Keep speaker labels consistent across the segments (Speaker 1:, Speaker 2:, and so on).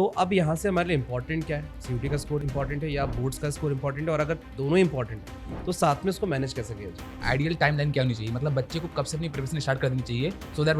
Speaker 1: तो अब यहाँ से हमारे लिए इंपॉर्टेंट क्या है, सीयूटी का स्कोर इंपॉर्टेंट है या बोर्ड्स का स्कोर इंपॉर्टेंट है, और अगर दोनों इंपॉर्टेंट है तो साथ में इसको मैनेज कैसे किया जाए।
Speaker 2: आइडियल टाइमलाइन क्या होनी चाहिए, मतलब बच्चे को कब से अपनी प्रिपरेशन स्टार्ट कर देनी चाहिए सो दैट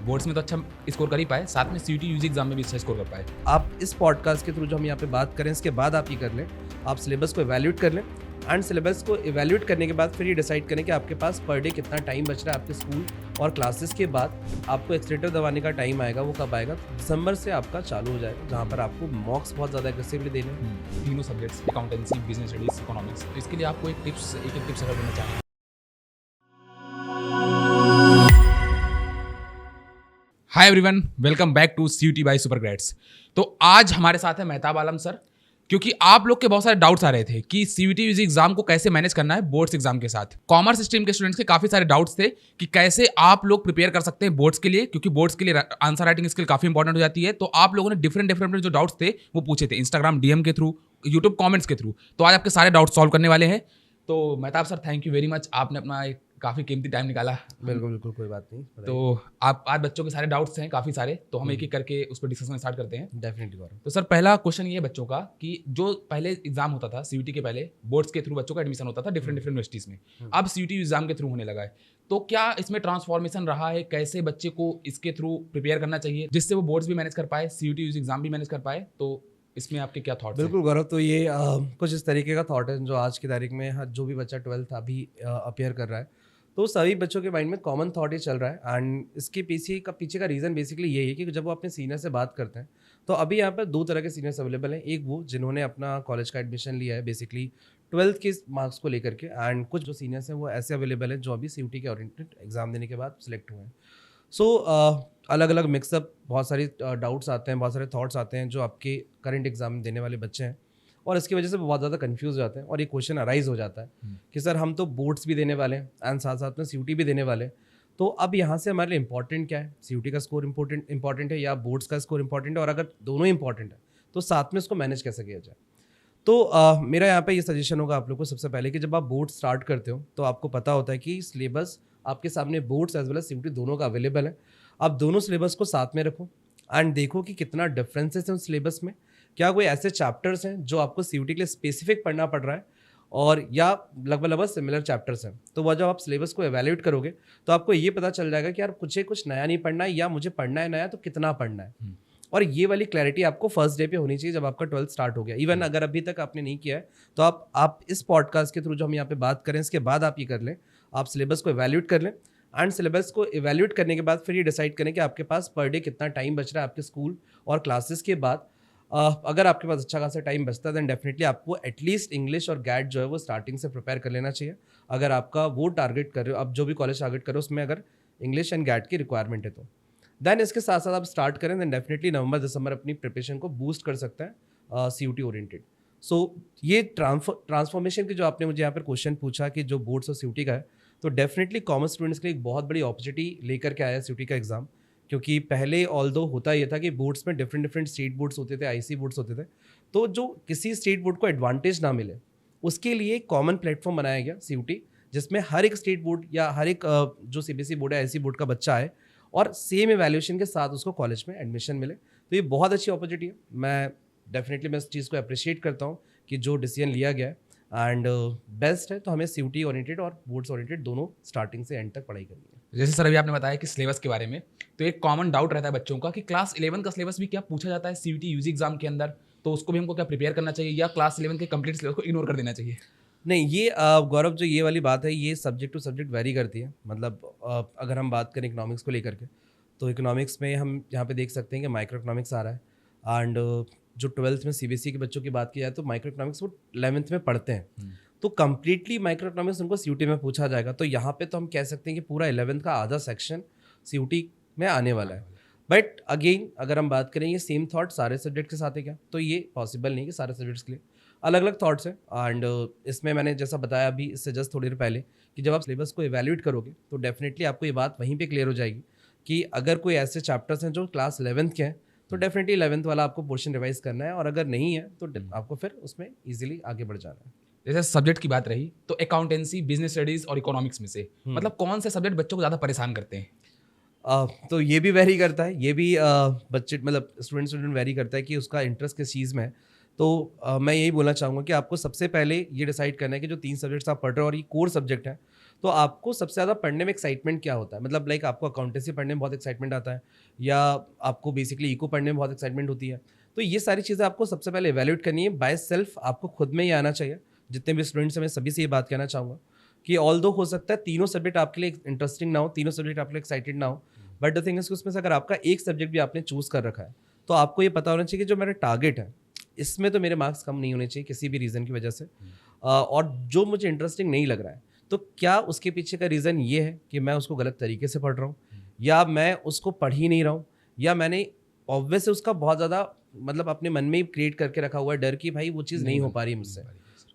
Speaker 2: बोर्ड्स में तो अच्छा स्कोर कर ही पाए, साथ में सीयूटी यूजी एग्जाम में भी अच्छा स्कोर कर पाए।
Speaker 1: आप इस पॉडकास्ट के थ्रू जो हम यहाँ पे बात करें, इसके बाद आप ये कर लें, आप सिलेबस को इवैल्यूएट कर लें, एंड सिलेबस को इवैल्यूएट करने के बाद फिर ये डिसाइड करें कि आपके पास पर डे कितना टाइम बच रहा है। आपके स्कूल और क्लासेस के बाद आपको एक्सलेटर दबाने का टाइम आएगा, वो कब आएगा? दिसंबर से आपका चालू हो जाएगा, जहाँ पर आपको मॉक्स बहुत ज़्यादा एग्रेसिवली देने हैं।
Speaker 2: तीनों subjects, accountancy, business studies, economics. तो इसके लिए आपको एक टिप्स अगर देना चाहें। Hi everyone, welcome back to CUET by Supergrades. तो आज हमारे साथ है मेहताब आलम सर, क्योंकि आप लोग के बहुत सारे डाउट्स आ रहे थे कि सीयूटी यूजी एग्जाम को कैसे मैनेज करना है बोर्ड्स एग्जाम के साथ। कॉमर्स स्ट्रीम के स्टूडेंट्स के काफी सारे डाउट्स थे कि कैसे आप लोग प्रिपेयर कर सकते हैं बोर्ड्स के लिए, क्योंकि बोर्ड्स के लिए आंसर राइटिंग स्किल काफी इंपॉर्टेंट हो जाती है। तो आप लोगों ने डिफरेंट जो डाउट्स थे वो पूछे थे इंस्टाग्राम डीएम के थ्रू, यूट्यूब कॉमेंट्स के थ्रू। तो आज आपके सारे डाउट्स सॉल्व करने वाले हैं। तो Mehtab sir, thank you very much, आपने अपना एक काफ़ी कीमती टाइम निकाला।
Speaker 1: बिल्कुल बिल्कुल, कोई बात नहीं।
Speaker 2: तो आप आज बच्चों के सारे डाउट्स हैं काफ़ी सारे, तो हम एक एक करके उस पर डिस्कशन स्टार्ट करते हैं।
Speaker 1: डेफिनेटली गौरव।
Speaker 2: तो सर, पहला क्वेश्चन ये है बच्चों का कि जो पहले एग्जाम होता था सीयूटी के पहले, बोर्ड्स के थ्रू बच्चों का एडमिशन होता था डिफरेंट यूनिवर्सिटीज़ में, अब सीयूटी एग्जाम के थ्रू होने लगा है। तो क्या इसमें ट्रांसफॉर्मेशन रहा है? कैसे बच्चे को इसके थ्रू प्रिपेयर करना चाहिए जिससे वो बोर्ड्स भी मैनेज कर पाए, सीयूटी एग्जाम भी मैनेज कर पाए? तो इसमें आपके क्या थॉट्स हैं?
Speaker 1: बिल्कुल गौरव, तो ये कुछ इस तरीके का थॉट है जो आज की तारीख में जो भी बच्चा 12th अभी अपियर कर रहा है, तो सभी बच्चों के माइंड में कॉमन थॉट ही चल रहा है। एंड इसके पीछे का रीज़न बेसिकली यही है कि जब वो अपने सीनियर से बात करते हैं, तो अभी यहाँ पर दो तरह के सीनियर्स अवेलेबल हैं। एक वो जिन्होंने अपना कॉलेज का एडमिशन लिया है बेसिकली 12th के मार्क्स को लेकर के, एंड कुछ जो सीनियर्स हैं वो ऐसे अवेलेबल हैं जो अभी सीयूटी के ओरिएंटेड एग्जाम देने के बाद सिलेक्ट हुए हैं। सो अलग अलग मिक्सअप, बहुत सारी डाउट्स आते हैं, बहुत सारे थॉट्स आते हैं जो आपके करंट एग्जाम देने वाले बच्चे हैं, और इसकी वजह से बहुत ज़्यादा कंफ्यूज हो जाते हैं और ये क्वेश्चन अराइज हो जाता है कि सर हम तो बोर्ड्स भी देने वाले हैं एंड साथ साथ में सीयूटी भी देने वाले हैं, तो अब यहाँ से हमारे लिए इंपॉर्टेंट क्या है, सीयूटी का स्कोर इंपॉर्टेंट है या बोर्ड्स का स्कोर इंपॉर्टेंट है, और अगर दोनों इंपॉर्टेंट है तो साथ में इसको मैनेज कैसे किया जाए। तो मेरा यहाँ पे ये सजेशन होगा आप लोग को, सबसे पहले कि जब आप बोर्ड स्टार्ट करते हो तो आपको पता होता है कि सिलेबस आपके सामने boards as well as CUET दोनों का अवेलेबल है। आप दोनों सिलेबस को साथ में रखो एंड देखो कि कितना डिफरेंसेस है उस सिलेबस में, क्या कोई ऐसे चैप्टर्स हैं जो आपको सीयूटी के लिए स्पेसिफिक पढ़ना पड़ रहा है, और या लगभग सिमिलर चैप्टर्स हैं। तो वह जब आप सिलेबस को एवेल्यूएट करोगे तो आपको ये पता चल जाएगा कि यार कुछ नया नहीं पढ़ना है, या मुझे पढ़ना है नया तो कितना पढ़ना है। और ये वाली क्लैरिटी आपको फर्स्ट डे पे होनी चाहिए जब आपका 12th स्टार्ट हो गया। इवन अगर अभी तक आपने नहीं किया है तो आप इस पॉडकास्ट के थ्रू जो हम यहाँ पे बात करें, इसके बाद आप ये कर लें, आप सिलेबस को एवेल्यूएट कर लें, एंड सिलेबस को इवैल्यूएट करने के बाद फिर ये डिसाइड करें कि आपके पास पर डे कितना टाइम बच रहा है आपके स्कूल और क्लासेस के बाद। अगर आपके पास अच्छा खासा टाइम बचता है देन डेफिनेटली आपको एटलीस्ट इंग्लिश और गैट जो है वो स्टार्टिंग से प्रिपेयर कर लेना चाहिए। अगर आपका वो टारगेट कर रहे हो, आप जो भी कॉलेज टारगेट कर रहे हो उसमें अगर इंग्लिश एंड गैट की रिक्वायरमेंट है तो देन इसके साथ साथ आप स्टार्ट करें, देन डेफिनेटली नवंबर दिसंबर अपनी प्रिपरेशन को बूस्ट कर सकते हैं सीयूटी ओरिएंटेड। सो ये ट्रांसफॉर्मेशन की जो आपने मुझे यहाँ पर क्वेश्चन पूछा कि जो बोर्ड्स और सीयूटी का है, तो डेफिनेटली कॉमर्स स्टूडेंट्स के लिए एक बहुत बड़ी अपॉर्चुनिटी लेकर के आया सीयूटी का एग्जाम। क्योंकि पहले ऑल्दो होता ये था कि बोर्ड्स में डिफरेंट स्टेट बोर्ड्स होते थे, आईसी बोर्ड्स होते थे, तो जो किसी स्टेट बोर्ड को एडवांटेज ना मिले उसके लिए एक कॉमन प्लेटफॉर्म बनाया गया सीयूटी, जिसमें हर एक स्टेट बोर्ड या हर एक जो सीबीएसई बोर्ड है आईसी बोर्ड का बच्चा आए और सेम एवैल्यूएशन के साथ उसको कॉलेज में एडमिशन मिले। तो ये बहुत अच्छी अपॉर्चुनिटी है। मैं डेफिनेटली इस चीज़ को अप्रिशिएट करता हूँ कि जो डिसीजन लिया गया है एंड बेस्ट है। तो हमें सीयूटी ओरिएंटेड और बोर्ड्स ओरिएंटेड दोनों स्टार्टिंग से एंड तक पढ़ाई करनी है।
Speaker 2: जैसे सर अभी आपने बताया कि सिलेबस के बारे में, तो एक कॉमन डाउट रहता है बच्चों का कि क्लास 11 का सिलेबस भी क्या पूछा जाता है सीयूटी यूजी एग्जाम के अंदर, तो उसको भी हमको क्या प्रिपेयर करना चाहिए या क्लास 11 के कंप्लीट सिलेबस को इग्नोर कर देना चाहिए?
Speaker 1: नहीं, ये गौरव जो ये वाली बात है ये सब्जेक्ट टू सब्जेक्ट वेरी करती है। मतलब अगर हम बात करें इकोनॉमिक्स को लेकर के, तो इकोनॉमिक्स में हम यहाँ पे देख सकते हैं कि माइक्रो इकोनॉमिक्स आ रहा है, एंड जो 12th में सीबीएसई के बच्चों की बात की जाए तो माइक्रो इकोनॉमिक्स वो 11th में पढ़ते हैं, तो कंप्लीटली माइक्रो इकोनॉमिक्स उनको सीयूटी में पूछा जाएगा। तो यहाँ पे तो हम कह सकते हैं कि पूरा 11th का आधा सेक्शन सीयूटी में आने वाला है। बट अगेन अगर हम बात करें ये सेम थॉट सारे सब्जेक्ट के साथ है क्या, तो ये पॉसिबल नहीं कि सारे सब्जेक्ट्स के लिए अलग अलग थॉट्स हैं। एंड इसमें मैंने जैसा बताया अभी इससे जस्ट थोड़ी देर पहले कि जब आप सिलेबस को इवैल्यूएट करोगे तो डेफिनेटली आपको ये बात वहीं पे क्लियर हो जाएगी कि अगर कोई ऐसे चैप्टर्स हैं जो क्लास 11th के हैं तो डेफिनेटली 11th वाला आपको पोर्शन रिवाइज करना है, और अगर नहीं है तो आपको फिर उसमें ईजिली आगे बढ़ जाना है।
Speaker 2: जैसे सब्जेक्ट की बात रही तो अकाउंटेंसी, बिजनेस स्टडीज और इकोनॉमिक्स में से मतलब कौन से सब्जेक्ट बच्चों को ज़्यादा परेशान करते हैं?
Speaker 1: तो ये भी वेरी करता है, ये भी बच्चे मतलब स्टूडेंट वेरी करता है कि उसका इंटरेस्ट किस चीज़ में है। तो मैं यही बोलना चाहूँगा कि आपको सबसे पहले ये डिसाइड करना है कि जो 3 सब्जेक्ट्स आप पढ़ रहे हो और ये कोर सब्जेक्ट है, तो आपको सबसे ज़्यादा पढ़ने में एक्साइटमेंट क्या होता है? मतलब लाइक आपको अकाउंटेंसी पढ़ने में बहुत एक्साइटमेंट आता है या आपको बेसिकली इको पढ़ने में बहुत एक्साइटमेंट होती है। तो ये सारी चीज़ें आपको सबसे पहले इवैल्यूएट करनी है बाय सेल्फ, आपको खुद में ही आना चाहिए। जितने भी स्टूडेंट्स हैं मैं सभी से ये बात कहना चाहूँगा कि ऑल्दो हो सकता है तीनों सब्जेक्ट आपके लिए इंटरेस्टिंग ना हो, तीनों सब्जेक्ट आपके लिए एक्साइटेड ना हो, बट द थिंग इज कि उसमें से अगर आपका एक सब्जेक्ट भी आपने चूज कर रखा है तो आपको ये पता होना चाहिए कि जो मेरा टारगेट है इसमें तो मेरे मार्क्स कम नहीं होने चाहिए किसी भी रीज़न की वजह से। और जो मुझे इंटरेस्टिंग नहीं लग रहा है तो क्या उसके पीछे का रीज़न ये है कि मैं उसको गलत तरीके से पढ़ रहा हूँ या मैं उसको पढ़ ही नहीं रहा हूँ या मैंने ऑब्वियस उसका बहुत ज़्यादा मतलब अपने मन में ही क्रिएट करके रखा हुआ है डर कि भाई वो चीज़ नहीं हो पा रही मुझसे।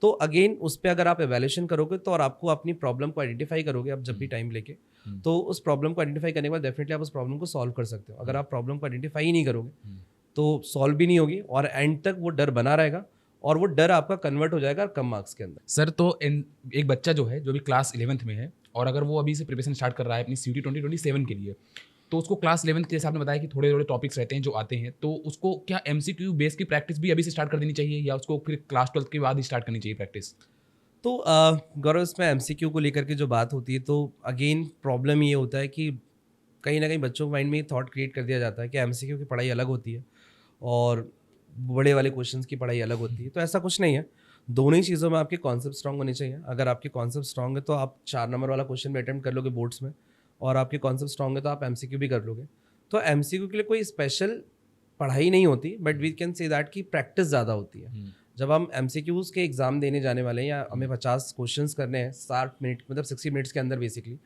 Speaker 1: तो अगेन उस पर अगर आप एवेल्यूशन करोगे तो और आपको अपनी प्रॉब्लम को आइडेंटिफाई करोगे आप जब भी टाइम लेके, तो उस प्रॉब्लम को आइडेंटिफाई करने के बाद डेफिनेटली आप उस प्रॉब्लम को सॉल्व कर सकते हो। अगर आप प्रॉब्लम को आइडेंटिफाई ही नहीं करोगे तो सॉल्व भी नहीं होगी और एंड तक वो डर बना रहेगा और वो डर आपका कन्वर्ट हो जाएगा कम मार्क्स के अंदर।
Speaker 2: सर तो एक बच्चा जो है जो भी क्लास 11th में है और अगर वो अभी से प्रिपरेशन स्टार्ट कर रहा है अपनी CUT 2027 के लिए, तो उसको क्लास 11th के जैसे आपने बताया कि थोड़े थोड़े टॉपिक्स रहते हैं जो आते हैं, तो उसको क्या MCQ बेस की प्रैक्टिस भी अभी से स्टार्ट कर देनी चाहिए या उसको फिर क्लास 12th के बाद ही स्टार्ट करनी चाहिए प्रैक्टिस?
Speaker 1: तो गौरव इसमें एमसीक्यू को लेकर के जो बात होती है तो अगेन प्रॉब्लम ये होता है कि कहीं ना कहीं बच्चों के माइंड में ये थॉट क्रिएट कर दिया जाता है कि एमसीक्यू की पढ़ाई अलग होती है और बड़े वाले क्वेश्चंस की पढ़ाई अलग होती है। तो ऐसा कुछ नहीं है, दोनों ही चीज़ों में आपके कॉन्सेप्ट स्ट्रांग होने चाहिए। अगर आपके कॉन्सेप्ट स्ट्रांग है तो आप 4 नंबर वाला क्वेश्चन भी अटेम्प्ट कर लोगे बोर्ड्स में और आपके कॉन्सेप्ट स्ट्रांग है तो आप एमसीक्यू भी कर लोगे। तो एमसीक्यू के लिए कोई स्पेशल पढ़ाई नहीं होती but we can say that की प्रैक्टिस ज़्यादा होती है। जब हम एमसीक्यूज़ के एग्ज़ाम देने जाने वाले हैं या हमें 50 क्वेश्चंस करने हैं 60 मिनट मतलब 60 मिनट्स के अंदर बेसिकली,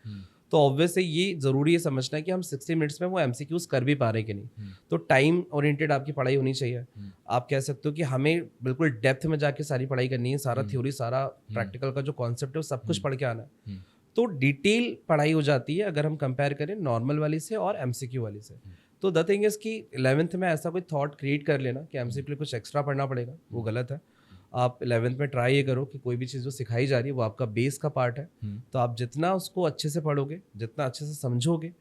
Speaker 1: तो ऑब्वियसली ये ज़रूरी है समझना है कि हम 60 मिनट्स में वो एमसीक्यूज़ कर भी पा रहे हैं कि नहीं। तो टाइम ओरिएंटेड आपकी पढ़ाई होनी चाहिए। आप कह सकते हो कि हमें बिल्कुल डेप्थ में जाके सारी पढ़ाई करनी है, सारा थ्योरी सारा प्रैक्टिकल का जो कॉन्सेप्ट है वो सब कुछ पढ़ के आना है। तो डिटेल पढ़ाई हो जाती है अगर हम कंपेयर करें नॉर्मल वाली से और एमसीक्यू वाली से। तो द थिंग इज़ कि 11th में ऐसा कोई थॉट क्रिएट कर लेना कि एमसीक्यू के लिए कुछ एक्स्ट्रा पढ़ना पड़ेगा, वो गलत है। आप 11th में ट्राई ये करो कि कोई भी चीज़ जो सिखाई जा रही है वो आपका बेस का पार्ट है। तो आप जितना उसको अच्छे से पढ़ोगे, जितना अच्छे से समझोगे,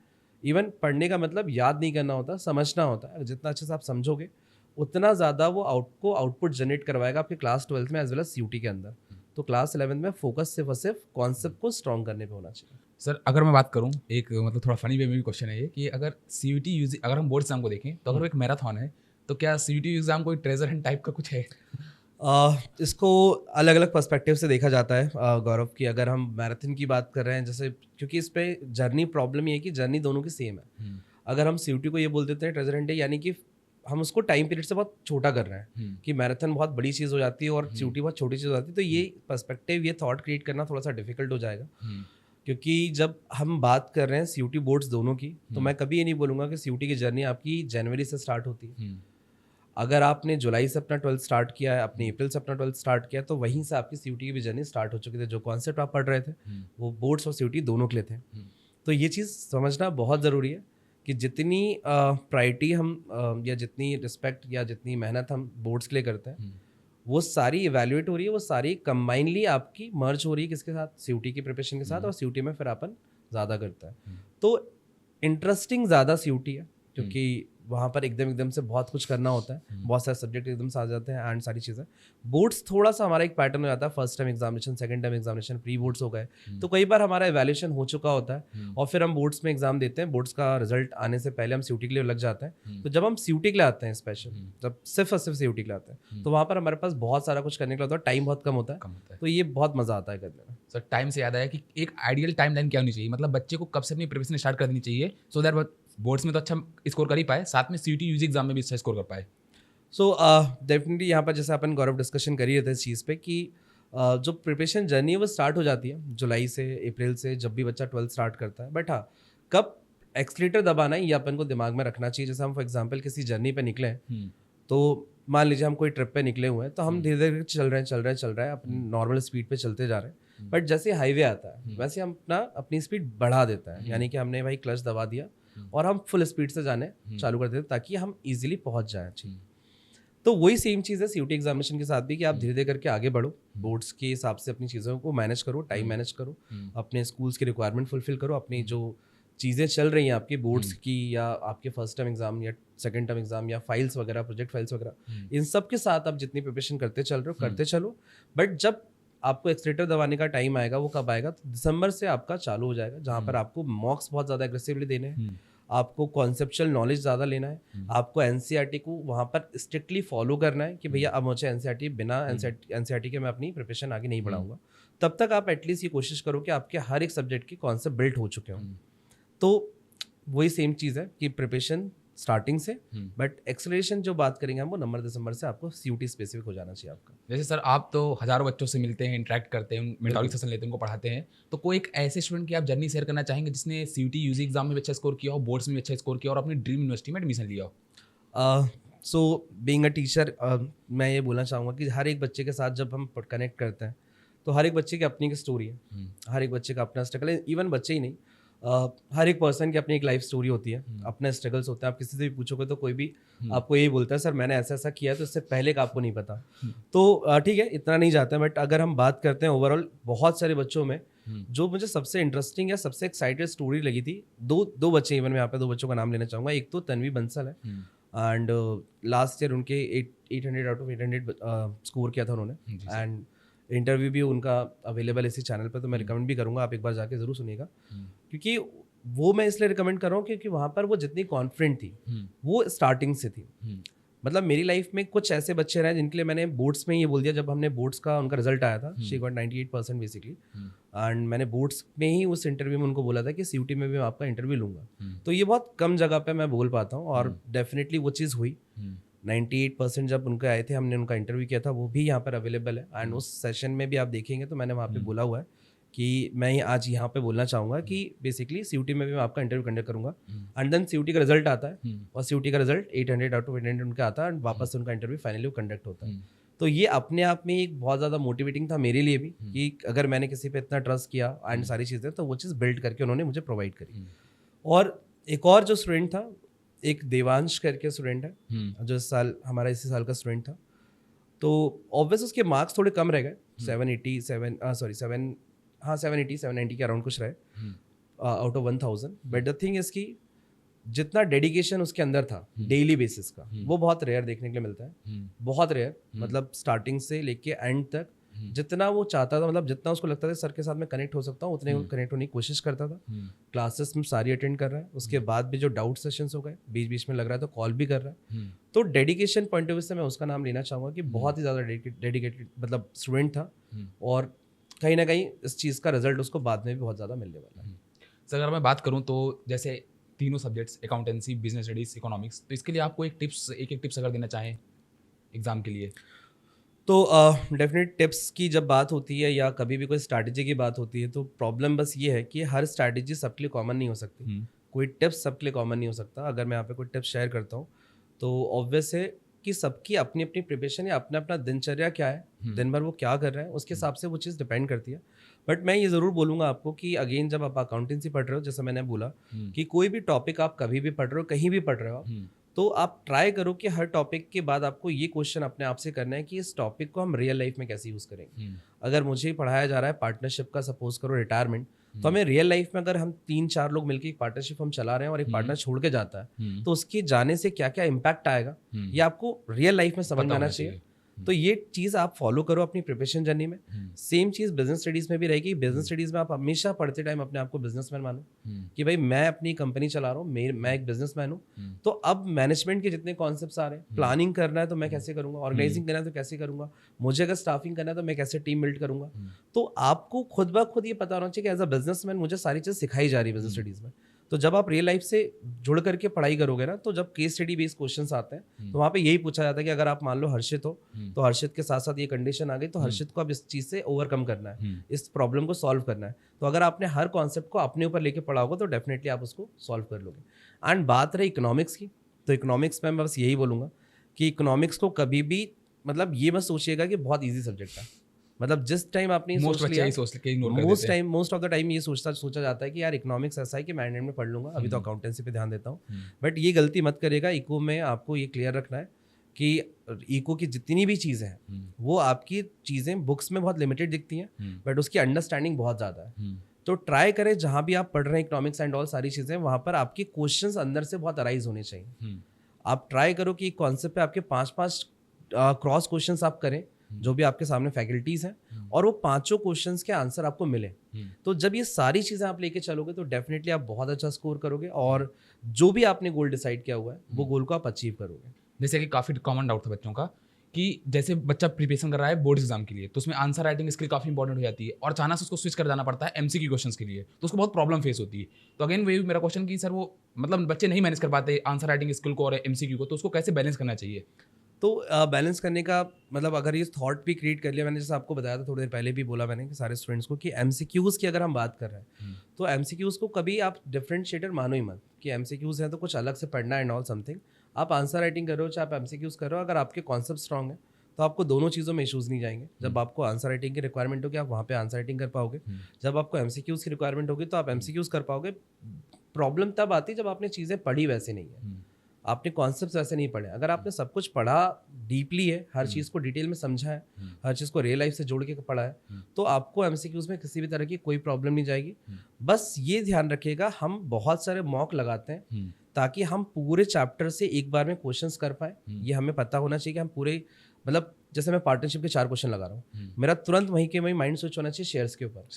Speaker 1: इवन पढ़ने का मतलब याद नहीं करना होता, समझना होता है। जितना अच्छे से आप समझोगे उतना ज़्यादा वो आउटपुट जनरेट करवाएगा आपके क्लास 12th में एज वेल एज CUT के अंदर। तो क्लास 11th में फोकस सिर्फ और सिर्फ कॉन्सेप्ट को स्ट्रॉन्ग करने पे होना चाहिए।
Speaker 2: सर अगर मैं बात करूं एक मतलब थोड़ा फनी वे में भी क्वेश्चन है ये कि अगर CUT अगर हम बोर्ड एग्जाम को देखें तो अगर वो एक मैराथन है तो क्या CUT एग्जाम कोई ट्रेजर हंट टाइप का कुछ है?
Speaker 1: इसको अलग अलग पर्सपेक्टिव से देखा जाता है गौरव की। अगर हम मैराथन की बात कर रहे हैं जैसे, क्योंकि इस पे जर्नी प्रॉब्लम ये है कि जर्नी दोनों की सेम है। अगर हम CUT को ये बोल देते हैं ट्रेजर हंट है, यानी कि हम उसको टाइम पीरियड से बहुत छोटा कर रहे हैं कि मैराथन बहुत बड़ी चीज़ हो जाती है और CUT बहुत छोटी चीज़ हो जाती है। तो ये पर्सपेक्टिव, ये थॉट क्रिएट करना थोड़ा सा डिफिकल्ट हो जाएगा। क्योंकि जब हम बात कर रहे हैं CUT बोर्ड्स दोनों की, तो मैं कभी ये नहीं बोलूँगा कि CUT की जर्नी आपकी जनवरी से स्टार्ट होती है। अगर आपने जुलाई से अपना 12th स्टार्ट किया है, अपने अप्रैल से अपना 12th स्टार्ट किया, तो वहीं से आपकी CUT की भी जर्नी स्टार्ट हो चुकी थी। जो कॉन्सेप्ट आप पढ़ रहे थे वो बोर्ड्स और CUT दोनों के लिए थे। तो ये चीज़ समझना बहुत ज़रूरी है कि जितनी प्रायोरिटी हम या जितनी रिस्पेक्ट या जितनी मेहनत हम बोर्ड्स के लिए करते हैं वो सारी इवैल्यूएट हो रही है, वो सारी कंबाइनली आपकी मर्ज हो रही है किसके साथ, CUT की प्रिपरेशन के साथ, और CUT में फिर अपन ज़्यादा करता है। तो इंटरेस्टिंग ज़्यादा CUT है क्योंकि वहाँ पर एकदम से बहुत कुछ करना होता है, बहुत सारे सब्जेक्ट एकदम से आ जाते हैं एंड सारी चीज़ें। बोर्ड्स थोड़ा सा हमारा एक पैटर्न हो जाता है, first time examination, second time examination, pre boards हो गए, तो कई बार हमारा एवेल्यूशन हो चुका होता है और फिर हम बोर्ड्स में एग्जाम देते हैं। बोर्ड्स का रिजल्ट आने से पहले हम CUT के लिए लग जाते हैं। तो जब हम CUT के लिए आते हैं स्पेशल, जब सिर्फ और सिर्फ CUT के लिए आते हैं, तो वहाँ पर हमारे पास बहुत सारा कुछ करने के लिए होता है, टाइम बहुत कम होता है, तो ये बहुत मज़ा आता है करने में।
Speaker 2: सर टाइम से याद आया कि एक आइडियल टाइम लाइन क्या होनी चाहिए, मतलब बच्चे को कब से अपनी प्रिपरेशन स्टार्ट कर देनी चाहिए सो दैट बोर्ड्स में तो अच्छा स्कोर कर ही पाए, साथ में CUT UG एग्जाम में भी अच्छा स्कोर कर पाए?
Speaker 1: सो डेफिनेटली यहाँ पर जैसे अपन गौरव डिस्कशन कर ही रहे थे इस चीज़ पे कि जो प्रिपरेशन जर्नी है वो स्टार्ट हो जाती है जुलाई से, अप्रैल से, जब भी बच्चा 12th स्टार्ट करता है। बट हाँ, कब एक्सलेटर दबाना है ये अपन को दिमाग में रखना चाहिए। जैसे हम फॉर एग्जांपल किसी जर्नी पे निकले हैं, तो मान लीजिए हम कोई ट्रिप पे निकले हुए हैं, तो हम धीरे धीरे चल रहे हैं अपनी नॉर्मल स्पीड पे चलते जा रहे हैं। बट जैसे हाईवे आता है वैसे हम अपनी स्पीड बढ़ा देते हैं, यानी कि हमने भाई क्लच दबा दिया और हम फुल स्पीड से जाने चालू कर देते हैं ताकि हम इजीली पहुंच जाएं। तो वही सेम चीज़ है CUT एग्जामिनेशन के साथ भी कि आप धीरे धीरे करके आगे बढ़ो, बोर्ड्स के हिसाब से अपनी चीज़ों को मैनेज करो, टाइम मैनेज करो, अपने स्कूल्स की रिक्वायरमेंट फुलफिल करो, अपनी जो चीज़ें चल रही हैं आपकी बोर्ड्स की या आपके फर्स्ट टर्म एग्जाम या सेकंड टर्म एग्जाम या फाइल्स वगैरह, प्रोजेक्ट फाइल्स वगैरह, इन सब के साथ आप जितनी प्रिपरेशन करते चल रहे हो करते चलो। बट जब आपको एक्सलेटर दबाने का टाइम आएगा, वो कब आएगा? तो दिसंबर से आपका चालू हो जाएगा, जहाँ पर आपको मॉक्स बहुत ज़्यादा एग्रेसिवली देने हैं, आपको कॉन्सेप्चुअल नॉलेज ज़्यादा लेना है, आपको एनसीईआरटी को वहाँ पर स्ट्रिक्टली फॉलो करना है कि भैया अब मुझे एनसीईआरटी, बिना एनसीईआरटी के मैं अपनी प्रिपरेशन आगे नहीं बढ़ाऊंगा। तब तक आप एटलीस्ट ये कोशिश करो कि आपके हर एक सब्जेक्ट के कॉन्सेप्ट बिल्ड हो चुके हों। तो वही सेम चीज़ है कि प्रिपरेशन स्टार्टिंग से, बट एक्सेलरेशन जो बात करेंगे हम, वो नवंबर दिसंबर से आपको सीयूटी स्पेसिफिक हो जाना चाहिए आपका।
Speaker 2: जैसे सर आप तो हज़ारों बच्चों से मिलते हैं, इंटरेक्ट करते हैं, मेंटोरिंग सेशन लेते हैं, उनको पढ़ाते हैं, तो कोई एक ऐसे स्टूडेंट की आप जर्नी शेयर करना चाहेंगे जिसने सीयूटी यूजी एग्जाम में भी अच्छा स्कोर किया हो, बोर्ड्स में भी अच्छा स्कोर किया और अपनी ड्रीम यूनिवर्सिटी में एडमिशन लिया हो?
Speaker 1: सो बीइंग अ टीचर, मैं ये बोलना चाहूँगा कि हर एक बच्चे के साथ जब हम कनेक्ट करते हैं तो हर एक बच्चे की अपनी एक स्टोरी है, हर एक बच्चे का अपना स्ट्रगल है। इवन बच्चे ही नहीं, हर एक पर्सन की अपनी एक लाइफ स्टोरी होती है, अपने स्ट्रगल्स होते हैं। आप किसी से भी पूछोगे तो कोई भी आपको यही बोलता है, सर मैंने ऐसा ऐसा किया है, तो इससे पहले का आपको नहीं पता। तो ठीक है, इतना नहीं जाता है, बट अगर हम बात करते हैं ओवरऑल बहुत सारे बच्चों में, जो मुझे सबसे इंटरेस्टिंग या सबसे एक्साइटेड स्टोरी लगी थी, दो बच्चे, इवन मैं यहाँ पे दो बच्चों का नाम लेना चाहूँगा। एक तो तन्वी बंसल है, एंड लास्ट ईयर उनके 800 आउट ऑफ 800 स्कोर किया था उन्होंने, एंड इंटरव्यू भी उनका अवेलेबल है इसी चैनल पर, तो मैं रिकमेंड भी करूँगा, आप एक बार जाके ज़रूर सुनिएगा। क्योंकि वो मैं इसलिए रिकमेंड कर रहा हूँ क्योंकि वहाँ पर वो जितनी कॉन्फिडेंट थी, वो स्टार्टिंग से थी। मतलब मेरी लाइफ में कुछ ऐसे बच्चे रहे जिनके लिए मैंने बोर्ड्स में ये बोल दिया, जब हमने बोर्ड्स का उनका रिजल्ट आया था, शी गॉट 98% बेसिकली, एंड मैंने बोर्ड्स में ही उस इंटरव्यू में उनको बोला था कि सीयूटी में भी मैं आपका इंटरव्यू लूँगा। तो ये बहुत कम जगह पे मैं बोल पाता हूँ, और डेफिनेटली वो चीज़ हुई। 98% जब उनके आए थे, हमने उनका इंटरव्यू किया था, वो भी यहाँ पर अवेलेबल है, एंड उस सेशन में भी आप देखेंगे तो मैंने वहाँ पे बोला हुआ है कि मैं आज यहाँ पे बोलना चाहूँगा कि बेसिकली सीयूटी में भी मैं आपका इंटरव्यू कंडक्ट करूँगा। एंड देन सीयूटी का रिजल्ट आता है, और सीयूटी का रिजल्ट 800 आउट ऑफ 800 उनका आता है, एंड वापस से उनका इंटरव्यू फाइनली कंडक्ट होता है। तो ये अपने आप में एक बहुत ज़्यादा मोटिवेटिंग था मेरे लिए भी, कि अगर मैंने किसी पे इतना ट्रस्ट किया एंड सारी चीज़ें, तो वो चीज़ बिल्ड करके उन्होंने मुझे प्रोवाइड करी। और एक और जो स्टूडेंट था, एक देवांश करके स्टूडेंट है, जो इस साल हमारा इसी साल का स्टूडेंट था, तो ऑब्वियस उसके मार्क्स थोड़े कम रह गए, 790 के अराउंड कुछ रहे out of 1000। But the thing is कि जितना डेडिकेशन उसके अंदर था डेली बेसिस का, वो बहुत रेयर देखने के लिए मिलता है, बहुत रेयर। मतलब स्टार्टिंग से लेके एंड तक जितना वो चाहता था, मतलब जितना उसको लगता था सर के साथ मैं कनेक्ट हो सकता हूँ, उतने कनेक्ट होने की कोशिश करता था। क्लासेस में सारी अटेंड कर रहा है, उसके बाद भी जो डाउट सेशंस हो गए, बीच बीच में लग रहा है तो कॉल भी कर रहा है। तो डेडिकेशन पॉइंट ऑफ व्यू से मैं उसका नाम लेना चाहूँगा कि बहुत ही ज़्यादा डेडिकेटेड मतलब स्टूडेंट था, और कहीं ना कहीं इस चीज़ का रिजल्ट उसको बाद में भी बहुत ज़्यादा मिलने वाला है।
Speaker 2: सर अगर मैं बात करूँ तो जैसे तीनों subjects, accountancy, business studies, economics, तो इसके लिए आपको एक टिप्स अगर देना चाहें एग्जाम के लिए?
Speaker 1: तो डेफिनेट टिप्स की जब बात होती है या कभी भी कोई स्ट्रैटेजी की बात होती है, तो प्रॉब्लम बस ये है कि हर स्ट्रैटेजी सबके लिए कॉमन नहीं हो सकती, कोई टिप्स सबके लिए कॉमन नहीं हो सकता। अगर मैं यहाँ पे कोई टिप्स शेयर करता हूँ तो ऑब्वियस है कि सबकी अपनी अपनी प्रिपरेशन या अपना अपना दिनचर्या क्या है, दिन भर वो क्या कर रहे हैं, उसके हिसाब से वो चीज़ डिपेंड करती है। बट मैं ये ज़रूर बोलूँगा आपको कि अगेन जब आप अकाउंटेंसी पढ़ रहे हो, जैसा मैंने बोला कि कोई भी टॉपिक आप कभी भी पढ़ रहे हो, कहीं भी पढ़ रहे हो आप, तो आप ट्राई करो कि हर टॉपिक के बाद आपको ये क्वेश्चन अपने आप से करना है कि इस टॉपिक को हम रियल लाइफ में कैसे यूज़ करेंगे। अगर मुझे पढ़ाया जा रहा है पार्टनरशिप का, सपोज करो रिटायरमेंट, तो हमें रियल लाइफ में अगर हम 3-4 लोग मिलकर एक पार्टनरशिप हम चला रहे हैं और एक पार्टनर छोड़ के जाता है, तो उसके जाने से क्या क्या इम्पैक्ट आएगा, ये आपको रियल लाइफ में समझ में आना चाहिए। तो ये चीज़ आप फॉलो करो अपनी प्रिपरेशन जर्नी में। सेम चीज़ बिजनेस स्टडीज़ में भी रहेगी। बिजनेस स्टडीज़ में आप हमेशा पढ़ते टाइम अपने आप को बिजनेसमैन मानो कि भाई मैं अपनी कंपनी चला रहा हूँ, मैं एक बिजनेसमैन हूँ। तो अब मैनेजमेंट के जितने कॉन्सेप्ट्स आ रहे हैं, प्लानिंग करना है तो मैं कैसे करूँगा, ऑर्गेनाइजिंग करना है तो कैसे करूँगा, मुझे अगर स्टाफिंग करना है तो मैं कैसे टीम बिल्ड करूँगा। तो आपको खुद ब खुद ये पता होना चाहिए कि एज अ बिजनेसमैन मुझे सारी चीज़ सिखाई जा रही है बिजनेस स्टडीज़ में। तो जब आप रियल लाइफ से जुड़ करके पढ़ाई करोगे ना, तो जब केस स्टडी बेस्ड क्वेश्चंस आते हैं तो वहाँ पे यही पूछा जाता है कि अगर आप मान लो हर्षित हो, तो हर्षित के साथ साथ ये कंडीशन आ गई, तो हर्षित को अब इस चीज़ से ओवरकम करना है, इस प्रॉब्लम को सॉल्व करना है। तो अगर आपने हर कॉन्सेप्ट को अपने ऊपर लेके पढ़ा होगा तो डेफिनेटली आप उसको सॉल्व कर लोगे। एंड बात रही इकोनॉमिक्स की, तो इकोनॉमिक्स में मैं बस यही बोलूँगा कि इकोनॉमिक्स को कभी भी मतलब ये मत सोचिएगा कि बहुत ईजी सब्जेक्ट है। मतलब जिस टाइम आपने सोच लिया, मोस्ट ऑफ द टाइम ये सोचा जाता है कि यार इकोनॉमिक्स ऐसा है कि मैनेजमेंट में पढ़ लूंगा, अभी तो अकाउंटेंसी पे ध्यान देता हूँ। बट ये गलती मत करिएगा। इको में आपको ये क्लियर रखना है कि इको की जितनी भी चीज़ें हैं वो आपकी चीज़ें बुक्स में बहुत लिमिटेड दिखती हैं, बट उसकी अंडरस्टैंडिंग बहुत ज़्यादा है। तो ट्राई करें जहाँ भी आप पढ़ रहे हैं इकोनॉमिक्स एंड ऑल सारी चीज़ें, वहाँ पर आपके क्वेश्चंस अंदर से बहुत अराइज होने चाहिए। आप ट्राई करो कि एक कॉन्सेप्ट पे आपके 5-5 क्रॉस क्वेश्चंस आप करें जो भी आपके सामने फैकल्टीज हैं, और वो 5 क्वेश्चंस के आंसर आपको मिले। तो जब ये सारी चीज़ें आप लेके चलोगे तो डेफिनेटली आप बहुत अच्छा स्कोर करोगे, और जो भी आपने गोल डिसाइड किया हुआ है वो गोल को आप अचीव करोगे।
Speaker 2: जैसे कि काफ़ी कॉमन डाउट था बच्चों का कि जैसे बच्चा प्रिपरेशन कर रहा है बोर्ड एग्जाम के लिए, तो उसमें आंसर राइटिंग स्किल काफ़ी इंपॉर्टेंट हो जाती है और अचानक से उसको स्विच कर जाना पड़ता है एमसीक्यू क्वेश्चंस के लिए, तो उसको बहुत प्रॉब्लम फेस होती है। तो अगेन वही मेरा क्वेश्चन कि सर वो मतलब बच्चे नहीं मैनेज कर पाते आंसर राइटिंग स्किल को और एमसीक्यू को, तो उसको कैसे बैलेंस करना चाहिए?
Speaker 1: तो बैलेंस करने का मतलब अगर ये थॉट भी क्रिएट कर लिया, मैंने जैसे आपको बताया था थोड़ी देर पहले भी बोला मैंने कि सारे स्टूडेंट्स को कि एमसीक्यूज़ की अगर हम बात कर रहे हैं तो एमसीक्यूज़ को कभी आप डिफरेंशिएटर मानो ही मत कि एमसीक्यूज़ हैं तो कुछ अलग से पढ़ना एंड ऑल समथिंग। आप आंसर राइटिंग करो चाहे आप एमसीक्यूज़ करो, अगर आपके कॉन्सेप्ट स्ट्रॉन्ग है तो आपको दोनों चीज़ों में इशूज़ नहीं जाएंगे। जब आपको आंसर राइटिंग की रिक्वायरमेंट होगी आप वहाँ पे आंसर राइटिंग कर पाओगे, जब आपको एमसीक्यूज़ की रिक्वायरमेंट होगी तो आप एमसीक्यूज़ कर पाओगे। प्रॉब्लम तब आती है जब आपने चीज़ें पढ़ी वैसे नहीं है, आपने कॉन्सेप्ट्स वैसे नहीं पढ़े। अगर आपने सब कुछ पढ़ा डीपली है, हर चीज़ को डिटेल में समझा है, हर चीज़ को रियल लाइफ से जोड़ के पढ़ा है, तो आपको एमसीक्यूज़ में किसी भी तरह की कोई प्रॉब्लम नहीं जाएगी। बस ये ध्यान रखिएगा हम बहुत सारे मॉक लगाते हैं ताकि हम पूरे चैप्टर से एक बार में क्वेश्चंस कर पाए। ये हमें पता होना चाहिए कि हम पूरे मतलब जैसे मैं पार्टनरशिप के 4 क्वेश्चन लगा रहा हूँ, मेरा तुरंत वहीं के वहीं माइंड स्विच होना चाहिए शेयर्स के ऊपर।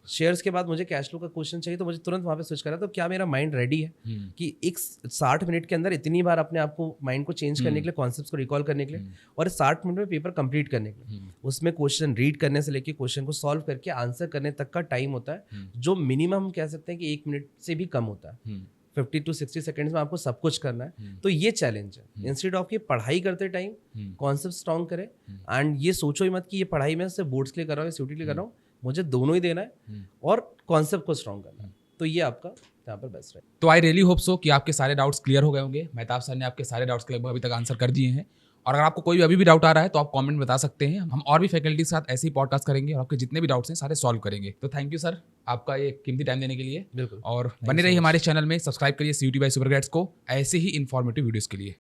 Speaker 1: शेयर्स के बाद मुझे कैश फ्लो का क्वेश्चन चाहिए तो मुझे तुरंत वहाँ पे स्विच करा, तो क्या मेरा माइंड रेडी है कि एक 60 मिनट के अंदर इतनी बार अपने आप को माइंड को चेंज करने के लिए, कॉन्सेप्ट्स को रिकॉल करने के लिए, और 60 मिनट में पेपर कंप्लीट करने के लिए। उसमें क्वेश्चन रीड करने से लेके क्वेश्चन को सॉल्व करके आंसर करने तक का टाइम होता है जो मिनिमम हम कह सकते हैं कि 1 मिनट से भी कम होता है। 50 to 60 सेकंड्स में आपको सब कुछ करना है। तो ये चैलेंज है। इंस्टेड ऑफ कि पढ़ाई करते टाइम कॉन्सेप्ट स्ट्रॉन्ग करें एंड ये सोचो ही मत कि ये पढ़ाई में सिर्फ बोर्ड्स के लिए कर रहा हूँ या सीयूटी के लिए कर रहा हूँ, मुझे दोनों ही देना है और कॉन्सेप्ट को स्ट्रॉन्ग करना है। तो ये आपका यहाँ पर बेस्ट है।
Speaker 2: तो आई रियली होप सो कि आपके सारे डाउट्स क्लियर हो गए होंगे। मेहताब सर ने आपके सारे डाउट्स के लगभग अभी तक आंसर कर दिए हैं, और अगर आपको कोई भी अभी भी डाउट आ रहा है तो आप कमेंट में बता सकते हैं। हम और भी फैकल्टी के साथ ऐसे ही पॉडकास्ट करेंगे और आपके जितने भी डाउट्स हैं सारे सॉल्व करेंगे। तो थैंक यू सर आपका ये कीमती टाइम देने के लिए।
Speaker 1: बिल्कुल,
Speaker 2: और बने रहिए हमारे चैनल में, सब्सक्राइब करिए CUET बाय सुपर ग्रेड्स को ऐसे ही इन्फॉर्मेटिव वीडियोस के लिए।